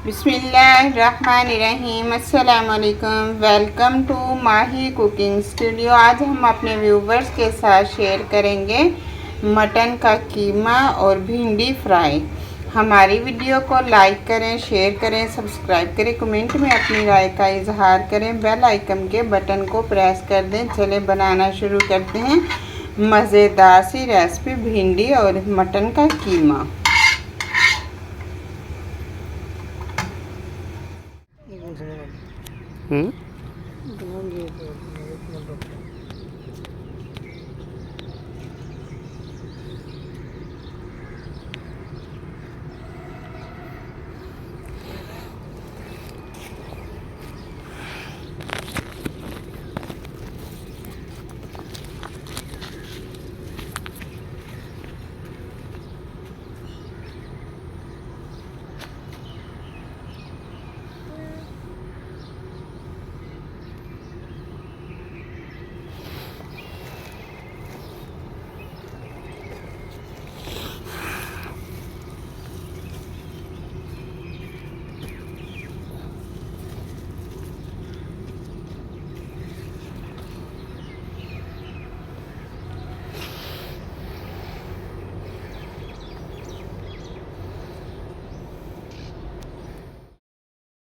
बिस्मिल्लाहिर्रहमानिर्रहीम। अस्सलाम वालेकुम। Welcome to Mahi cooking studio. आज हम अपने व्यूवर्स के साथ शेयर करेंगे मटन का कीमा और भिंडी फ्राई। हमारी वीडियो को लाइक करें, शेयर करें, सब्सक्राइब करें, कमेंट में अपनी राय का इजहार करें, बेल आइकन के बटन को प्रेस कर दें। चले बनाना शुरू करते हैं मज़ेदार सी रेसिपी भिंडी और मटन का कीमा।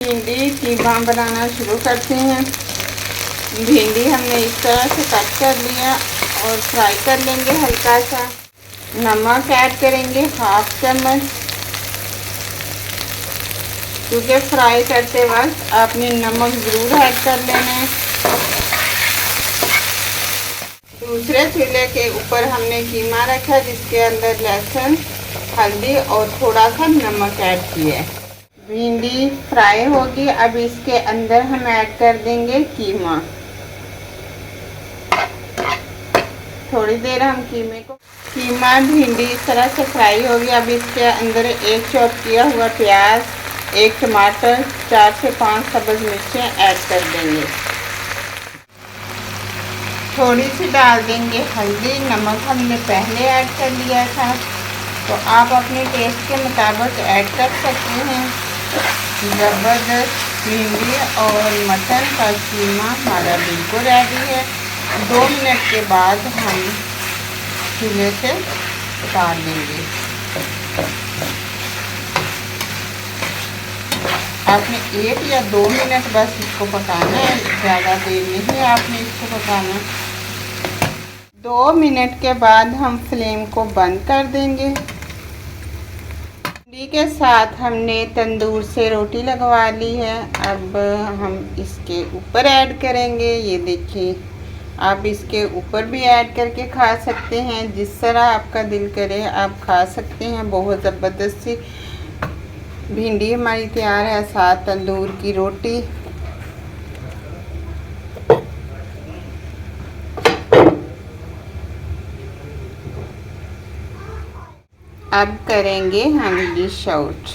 भिंडी कीमा बनाना शुरू करते हैं। भिंडी हमने इस तरह से कट कर लिया और फ्राई कर लेंगे। हल्का सा नमक ऐड करेंगे, 1/2 चम्मच, क्योंकि फ्राई करते वक्त आपने नमक ज़रूर ऐड कर लेना है। दूसरे चूल्हे के ऊपर हमने कीमा रखा जिसके अंदर लहसुन, हल्दी और थोड़ा सा नमक ऐड किया है। भिंडी फ्राई होगी। अब इसके अंदर हम ऐड कर देंगे कीमा। थोड़ी देर हम कीमा भिंडी इस तरह से फ्राई होगी। अब इसके अंदर एक चॉप किया हुआ प्याज, 1 टमाटर, 4 से 5 सब्ज़ मिर्चें ऐड कर देंगे। थोड़ी सी डाल देंगे हल्दी। नमक हमने पहले ऐड कर लिया था, तो आप अपने टेस्ट के मुताबिक ऐड कर सकते हैं। ज़बरदस्त भिंडी और मटन का कीमा हमारा बिल्कुल रेडी है। 2 मिनट के बाद हम चूल्हे से उतार देंगे। आपने 1 या 2 मिनट बस इसको पकाना है, ज़्यादा देर नहीं आपने इसको पकाना। 2 मिनट के बाद हम फ्लेम को बंद कर देंगे। भिंडी के साथ हमने तंदूर से रोटी लगवा ली है। अब हम इसके ऊपर ऐड करेंगे। ये देखिए, आप इसके ऊपर भी ऐड करके खा सकते हैं, जिस तरह आपका दिल करे आप खा सकते हैं। बहुत ज़बरदस्त सी भिंडी हमारी तैयार है, साथ तंदूर की रोटी। अब करेंगे हम डिश आउट।